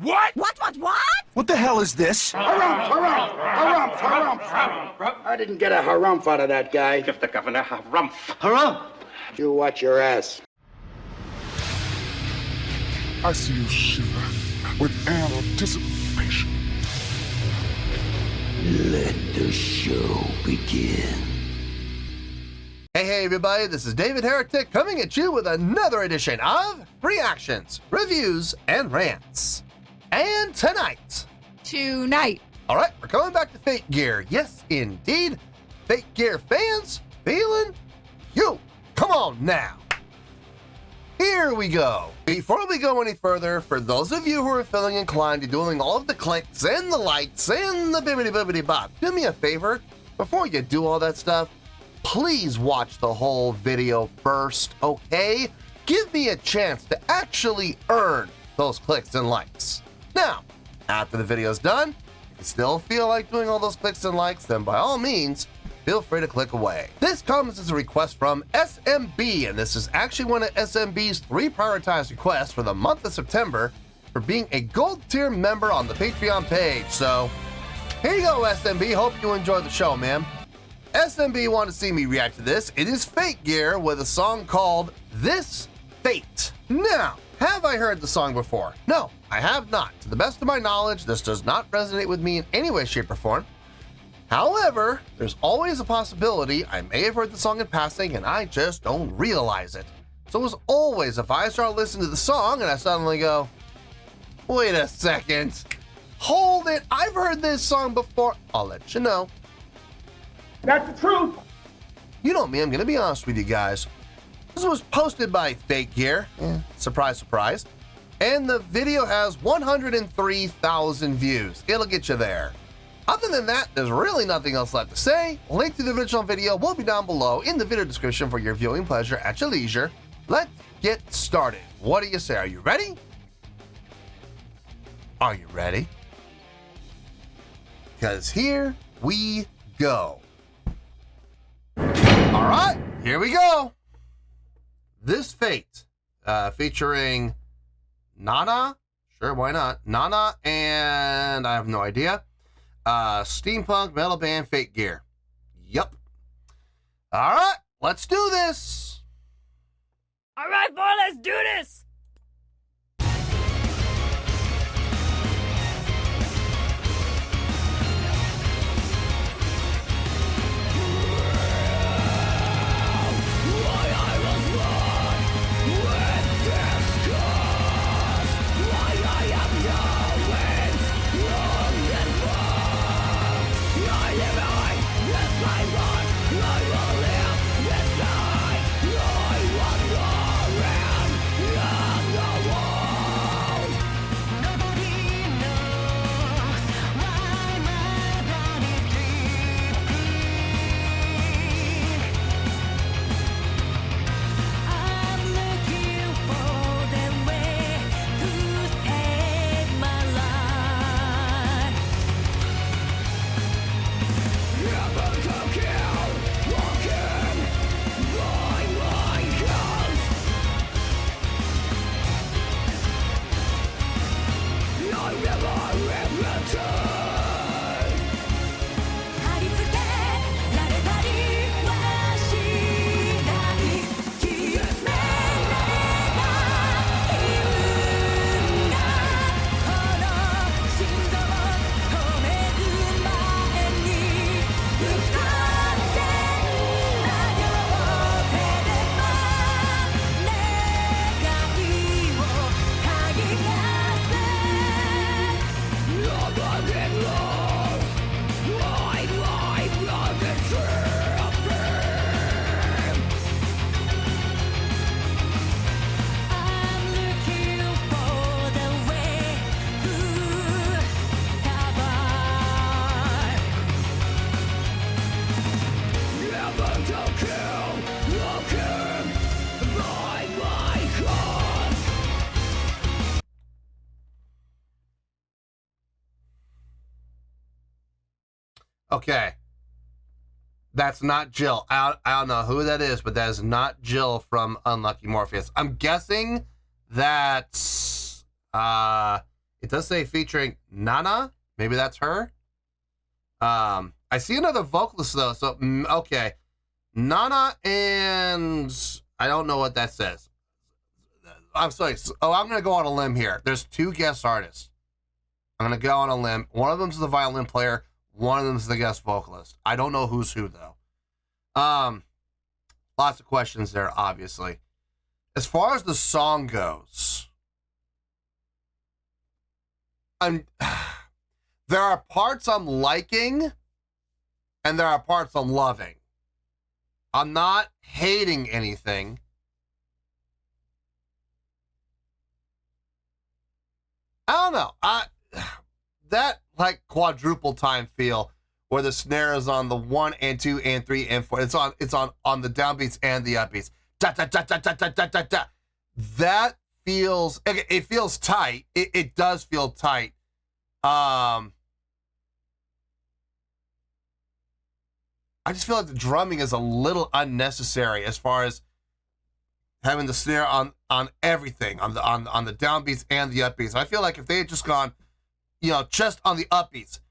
What? What? What the hell is this? Harumph. I didn't get a harumph out of that guy. Give the governor harumph. Harumph! You watch your ass. I see you shiver with anticipation. Let the show begin. Hey everybody, this is David Heretic coming at you with another edition of Reactions, Reviews, and Rants. And tonight, alright, we're coming back to Fake Gear. Yes, indeed. Fake Gear fans, feeling you. Come on now. Here we go. Before we go any further, for those of you who are feeling inclined to doing all of the clicks and the likes and the bibbidi bop, do me a favor. Before you do all that stuff, please watch the whole video first, okay? Give me a chance to actually earn those clicks and likes. Now, after the video's done, if you still feel like doing all those clicks and likes, then by all means, feel free to click away. This comes as a request from SMB, and this is actually one of SMB's 3 prioritized requests for the month of September for being a gold tier member on the Patreon page. So, here you go, SMB. Hope you enjoy the show, man. SMB wanted to see me react to this. It is Fake Gear with a song called This Fate. Now, have I heard the song before? No, I have not. To the best of my knowledge, this does not resonate with me in any way, shape, or form. However, there's always a possibility I may have heard the song in passing and I just don't realize it. So as always, if I start listening to the song and I suddenly go, wait a second, hold it, I've heard this song before, I'll let you know. That's the truth. You know me, I'm gonna be honest with you guys. This was posted by Fake Gear, surprise, surprise, and the video has 103,000 views. It'll get you there. Other than that, there's really nothing else left to say. Link to the original video will be down below in the video description for your viewing pleasure at your leisure. Let's get started. What do you say? Are you ready? Are you ready? Because here we go. All right, here we go. This Fate, featuring Nana, sure, why not? Nana and I have no idea. Steampunk metal band Fake Gear. Yup. All right, let's do this. All right, boy, let's do this. Okay. That's not Jill. I don't know who that is, but that is not Jill from Unlucky Morpheus. I'm guessing that It does say featuring Nana. Maybe that's her. I see another vocalist though, so okay. Nana and I don't know what that says. I'm sorry. Oh, I'm gonna go on a limb here. There's 2 guest artists. I'm gonna go on a limb. One of them's the violin player. One of them's the guest vocalist. I don't know who's who though. Lots of questions there, obviously. As far as the song goes, there are parts I'm liking, and there are parts I'm loving. I'm not hating anything. I don't know. That like quadruple time feel where the snare is on the 1 and 2 and 3 and 4. It's on the downbeats and the upbeats. Da, da, da, da, da, da, da, da, da. That feels, it feels tight. It does feel tight. I just feel like the drumming is a little unnecessary as far as having the snare on everything, on the downbeats and the upbeats. I feel like if they had just gone, just on the upbeats,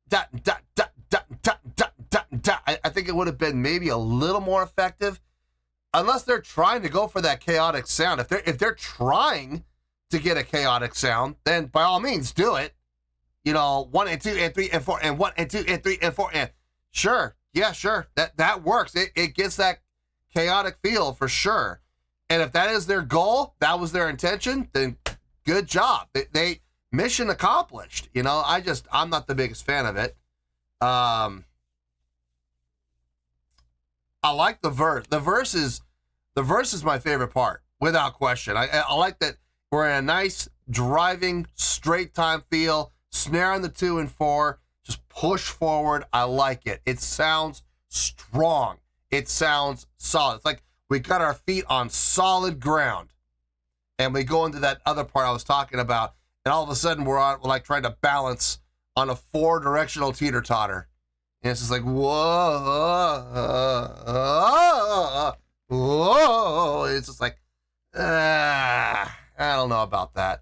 da, da, da, da, da, da, da, da, I think it would have been maybe a little more effective. Unless they're trying to go for that chaotic sound. If they're trying to get a chaotic sound, then by all means do it. 1 and 2 and 3 and 4 and 1 and 2 and 3 and 4 and sure. Yeah, sure. That works. It gets that chaotic feel for sure. And if that is their goal, that was their intention, then good job. They mission accomplished. I'm not the biggest fan of it. I like the verse. The verse is my favorite part, without question. I like that we're in a nice driving straight time feel, snare on the 2 and 4, just push forward. I like it. It sounds strong. It sounds solid. It's like we got our feet on solid ground, and we go into that other part I was talking about, and all of a sudden we're like trying to balance on a 4-directional teeter-totter. And it's just like, whoa. It's just like, I don't know about that.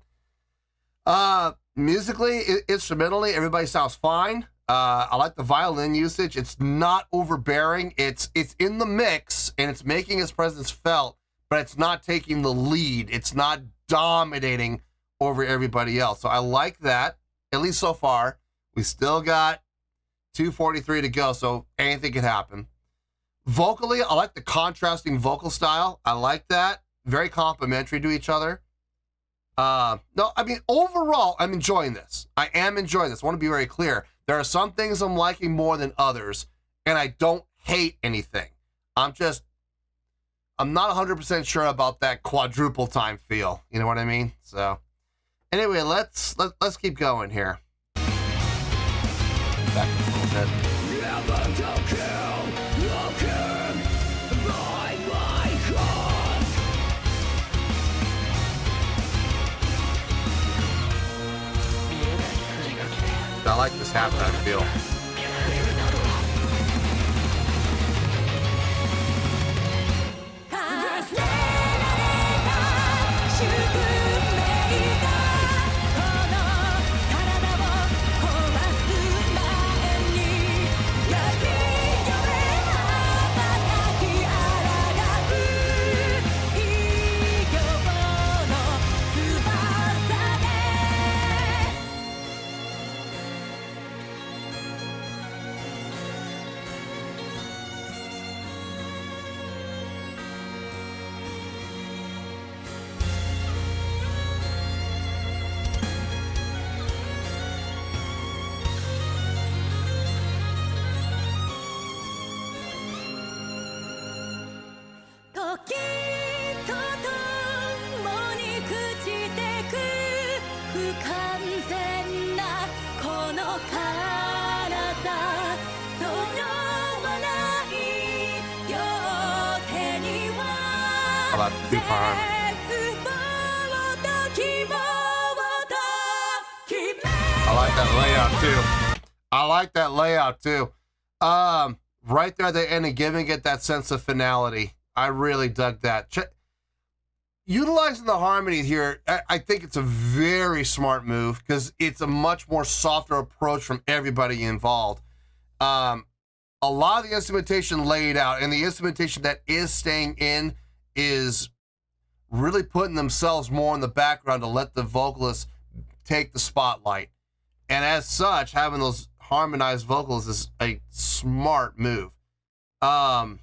Musically, instrumentally, everybody sounds fine. I like the violin usage. It's not overbearing. It's in the mix, and it's making its presence felt, but it's not taking the lead. It's not dominating over everybody else. So I like that, at least so far. We still got 2:43 to go, so anything could happen. Vocally, I like the contrasting vocal style. I like that. Very complementary to each other. Overall, I'm enjoying this. I am enjoying this. I want to be very clear. There are some things I'm liking more than others, and I don't hate anything. I'm not 100% sure about that quadruple time feel. You know what I mean? So, anyway, let's keep going here. Back a little bit. I like this halftime feel. I like that layout too. Right there at the end and giving it that sense of finality. I really dug that. utilizing the harmony here, I think it's a very smart move because it's a much more softer approach from everybody involved. A lot of the instrumentation laid out, and the instrumentation that is staying in is really putting themselves more in the background to let the vocalists take the spotlight. And as such, having those harmonized vocals is a smart move. The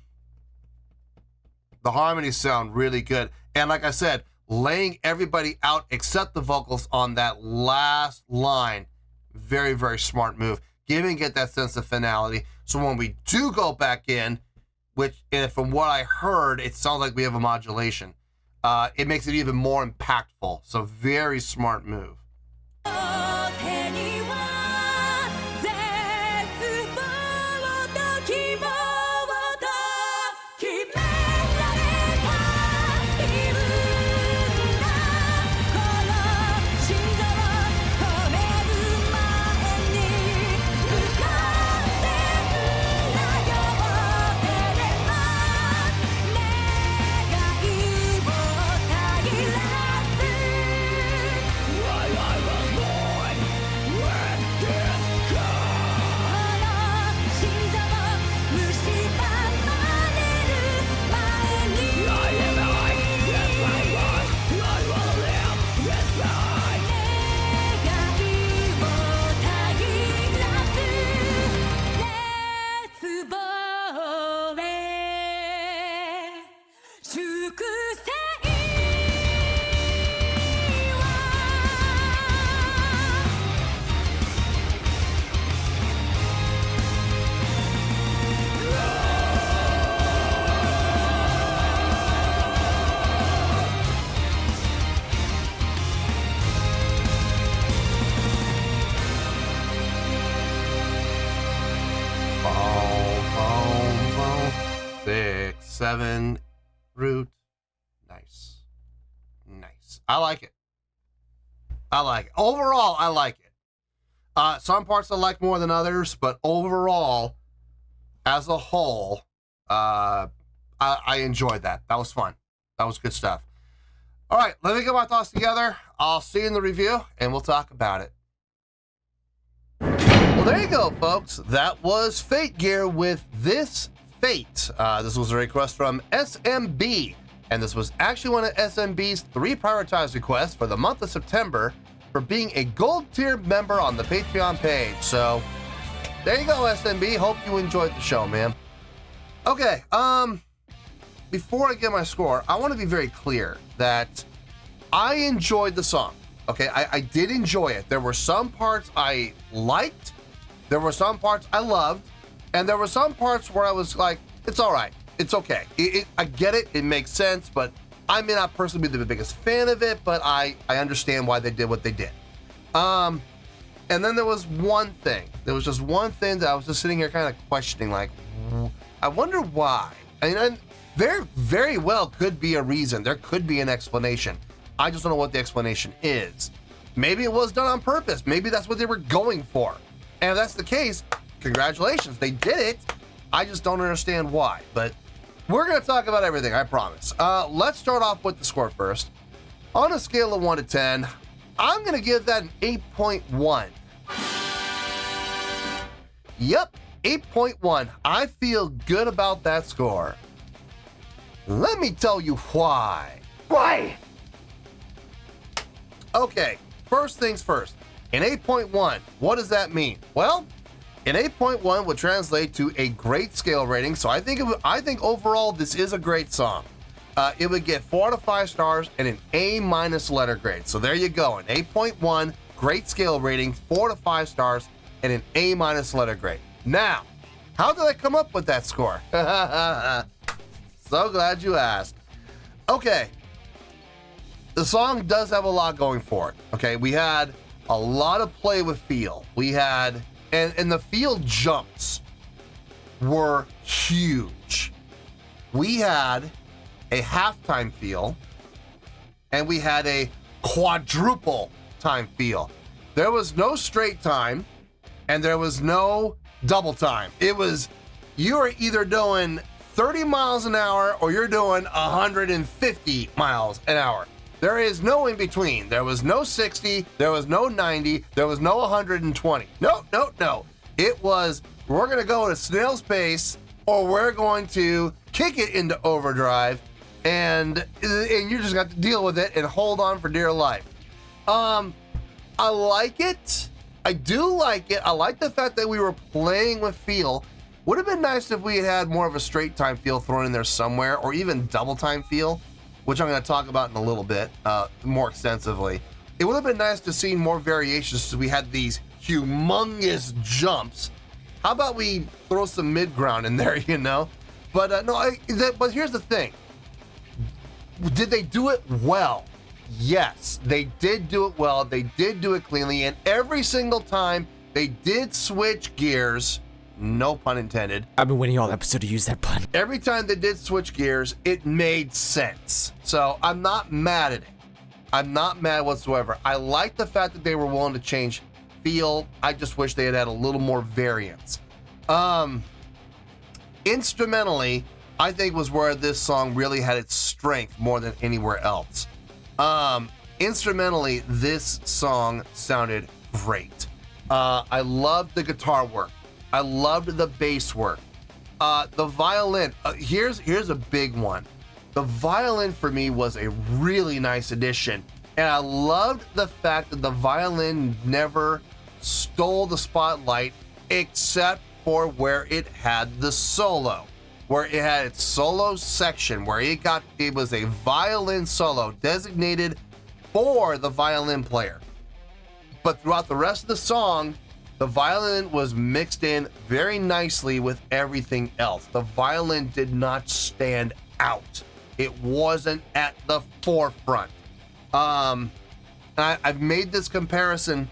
harmonies sound really good. And like I said, laying everybody out except the vocals on that last line, very, very smart move. Giving it that sense of finality. So when we do go back in, which, and from what I heard, it sounds like we have a modulation. It makes it even more impactful. So very smart move. Seven root. Nice. I like it. Overall, I like it. Some parts I like more than others, but overall, as a whole, I enjoyed that. That was fun. That was good stuff. All right, let me get my thoughts together. I'll see you in the review, and we'll talk about it. Well, there you go, folks. That was Fate Gear with This Fate. This was a request from SMB, and this was actually one of SMB's 3 prioritized requests for the month of September for being a gold tier member on the Patreon page. So there you go, SMB. Hope you enjoyed the show, man. Okay, before I get my score, I want to be very clear that I enjoyed the song. Okay, I did enjoy it. There were some parts I liked, there were some parts I loved, and there were some parts where I was like, it's all right. It's okay. I get it. It makes sense, but I may not personally be the biggest fan of it, but I understand why they did what they did. And then there was one thing. There was just one thing that I was just sitting here kind of questioning, like, I wonder why. And there very well could be a reason. There could be an explanation. I just don't know what the explanation is. Maybe it was done on purpose. Maybe that's what they were going for. And if that's the case, congratulations, they did it. I just don't understand why, but we're going to talk about everything, I promise. Let's start off with the score first. On a scale of 1 to 10, I'm going to give that an 8.1. Yep, 8.1. I feel good about that score. Let me tell you why. Why? Okay, first things first. An 8.1, what does that mean? Well, an 8.1 would translate to a great scale rating, so I think overall this is a great song. It would get 4 out of 5 stars and an A- letter grade. So there you go, an 8.1, great scale rating, 4 to 5 stars, and an A- letter grade. Now, how did I come up with that score? So glad you asked. Okay, the song does have a lot going for it. Okay, we had a lot of play with feel. We had, and the feel jumps were huge. We had a halftime feel, and we had a quadruple time feel. There was no straight time, and there was no double time. It was, you were either doing 30 miles an hour or you're doing 150 miles an hour. There is no in between. There was no 60, there was no 90, there was no 120. No. It was, we're gonna go at a snail's pace or we're going to kick it into overdrive and you just got to deal with it and hold on for dear life. I like it. I do like it. I like the fact that we were playing with feel. Would have been nice if we had more of a straight time feel thrown in there somewhere, or even double time feel, which I'm going to talk about in a little bit more extensively. It would have been nice to see more variations since we had these humongous jumps. How about we throw some mid-ground in there, you know? But but here's the thing. Did they do it well? Yes, they did do it well. They did do it cleanly, and every single time they did switch gears, no pun intended. I've been waiting all episode to use that pun. Every time they did switch gears, it made sense. So I'm not mad at it. I'm not mad whatsoever. I like the fact that they were willing to change feel. I just wish they had a little more variance. Instrumentally, I think was where this song really had its strength more than anywhere else. Instrumentally, this song sounded great. I loved the guitar work. I loved the bass work. The violin, here's a big one. The violin for me was a really nice addition. And I loved the fact that the violin never stole the spotlight except for where it had the solo. Where it had its solo section, where it was a violin solo designated for the violin player. But throughout the rest of the song, the violin was mixed in very nicely with everything else. The violin did not stand out. It wasn't at the forefront. I've made this comparison,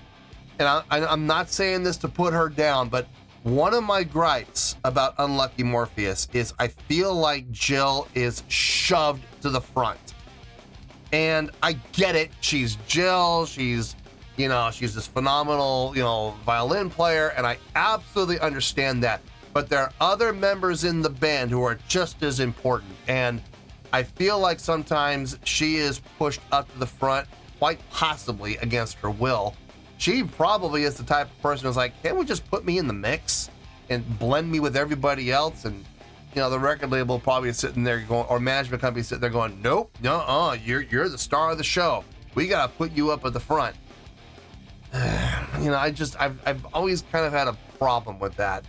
and I'm not saying this to put her down, but one of my gripes about Unlucky Morpheus is I feel like Jill is shoved to the front. And I get it. She's Jill. She's this phenomenal, violin player, and I absolutely understand that. But there are other members in the band who are just as important, and I feel like sometimes she is pushed up to the front, quite possibly against her will. She probably is the type of person who's like, can't we just put me in the mix and blend me with everybody else? And the record label probably is sitting there going, or management company sitting there going, nope, you're the star of the show. We gotta put you up at the front. I've always kind of had a problem with that.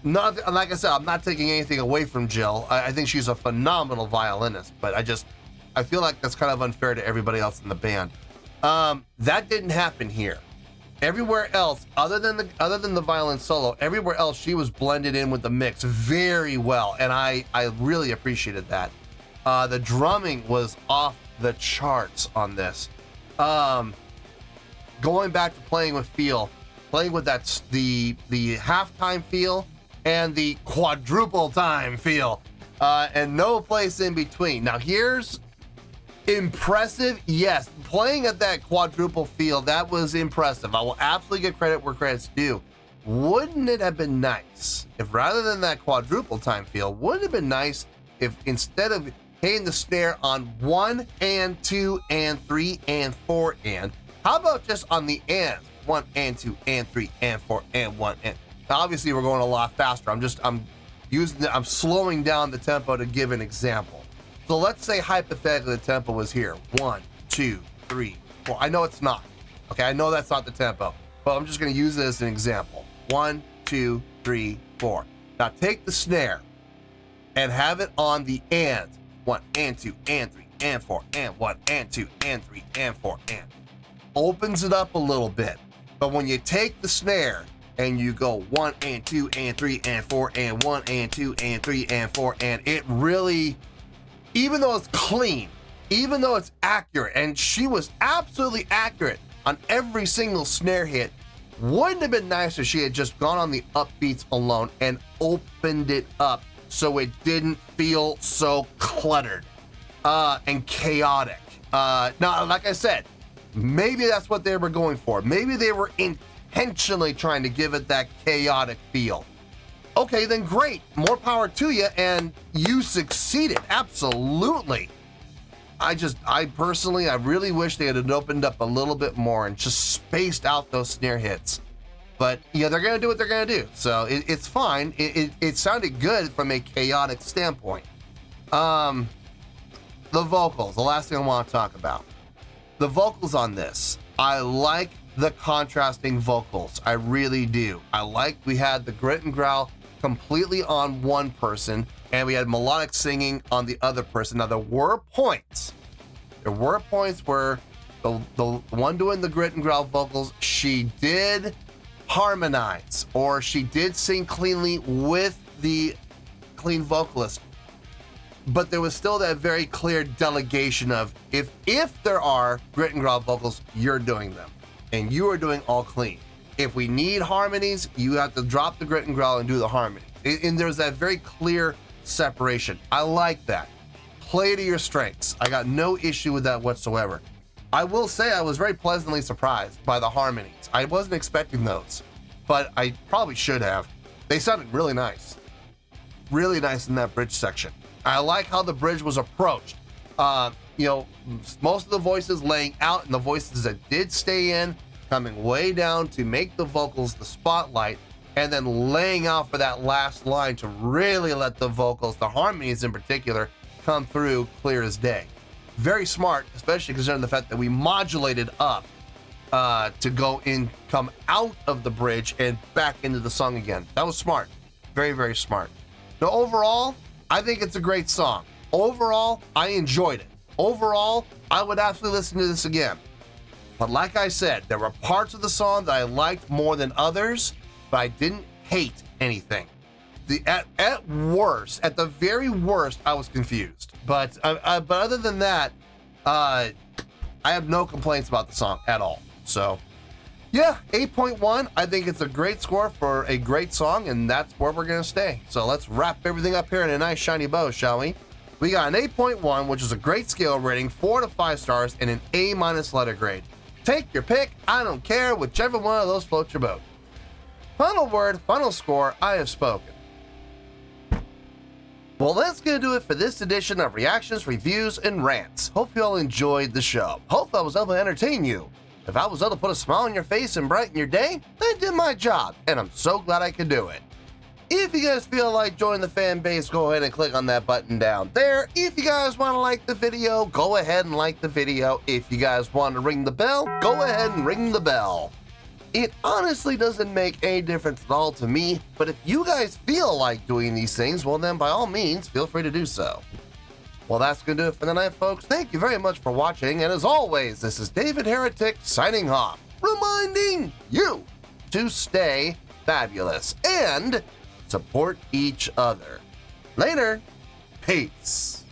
Not, like I said, I'm not taking anything away from Jill. I think she's a phenomenal violinist, but I feel like that's kind of unfair to everybody else in the band. That didn't happen here. Everywhere else, other than the violin solo, everywhere else she was blended in with the mix very well, and I really appreciated that. The drumming was off the charts on this. Going back to playing with feel, playing with that the halftime feel and the quadruple time feel, and no place in between. Now here's impressive. Yes, playing at that quadruple feel, that was impressive. I will absolutely give credit where credit's due. Wouldn't it have been nice if rather than that quadruple time feel, wouldn't it have been nice if instead of hitting the snare on 1 and 2 and 3 and 4 and, how about just on the and 1 and 2 and 3 and 4 and 1 and. Now obviously we're going a lot faster. I'm slowing down the tempo to give an example. So let's say hypothetically the tempo was here. 1, 2, 3, 4. I know it's not. Okay, I know that's not the tempo, but I'm just going to use it as an example. 1, 2, 3, 4. Now take the snare and have it on the and. 1 and 2 and 3 and 4 and 1 and 2 and 3 and 4 and. Opens it up a little bit. But when you take the snare and you go 1 and 2 and 3 and 4 and 1 and 2 and 3 and 4 and, it really, even though it's clean, even though it's accurate, and she was absolutely accurate on every single snare hit, wouldn't it have been nice if she had just gone on the upbeats alone and opened it up so it didn't feel so cluttered and chaotic. Now, like I said, maybe that's what they were going for. Maybe they were intentionally trying to give it that chaotic feel. okay, then great. More power to you, and you succeeded. Absolutely. I personally really wish they had opened up a little bit more and just spaced out those snare hits. But yeah, they're gonna do what they're gonna do, so it's fine. It sounded good from a chaotic standpoint. The vocals, the last thing I want to talk about. The vocals on this, I like the contrasting vocals. I really do. I like we had the grit and growl completely on one person, and we had melodic singing on the other person. Now there were points where the one doing the grit and growl vocals, she did harmonize, or she did sing cleanly with the clean vocalist, but there was still that very clear delegation of if there are grit and growl vocals, you're doing them and you are doing all clean. If we need harmonies, you have to drop the grit and growl and do the harmony, and there's that very clear separation. I like that. Play to your strengths. I got no issue with that whatsoever. I will say I was very pleasantly surprised by the harmonies. I wasn't expecting those, but I probably should have. They sounded really nice. Really nice in that bridge section. I like how the bridge was approached. Most of the voices laying out and the voices that did stay in, coming way down to make the vocals the spotlight, and then laying out for that last line to really let the vocals, the harmonies in particular, come through clear as day. Very smart, especially considering the fact that we modulated up to come out of the bridge and back into the song again. That was smart. Very, very smart. Now, overall, I think it's a great song. Overall, I enjoyed it. Overall, I would absolutely listen to this again. But like I said, there were parts of the song that I liked more than others, but I didn't hate anything. At worst, at the very worst, I was confused. But other than that, I have no complaints about the song at all. So, yeah, 8.1. I think it's a great score for a great song, and that's where we're gonna stay. So let's wrap everything up here in a nice shiny bow, shall we? We got an 8.1, which is a great scale rating, 4 to 5 stars, and an A- letter grade. Take your pick. I don't care. Whichever one of those floats your boat. Final word, final score. I have spoken. Well, that's going to do it for this edition of Reactions, Reviews, and Rants. Hope you all enjoyed the show. Hope I was able to entertain you. If I was able to put a smile on your face and brighten your day, I did my job, and I'm so glad I could do it. If you guys feel like joining the fan base, go ahead and click on that button down there. If you guys want to like the video, go ahead and like the video. If you guys want to ring the bell, go ahead and ring the bell. It honestly doesn't make any difference at all to me, but if you guys feel like doing these things, well then by all means, feel free to do so. Well, that's going to do it for the night, folks. Thank you very much for watching, and as always, this is David Heretic signing off, reminding you to stay fabulous and support each other. Later. Peace.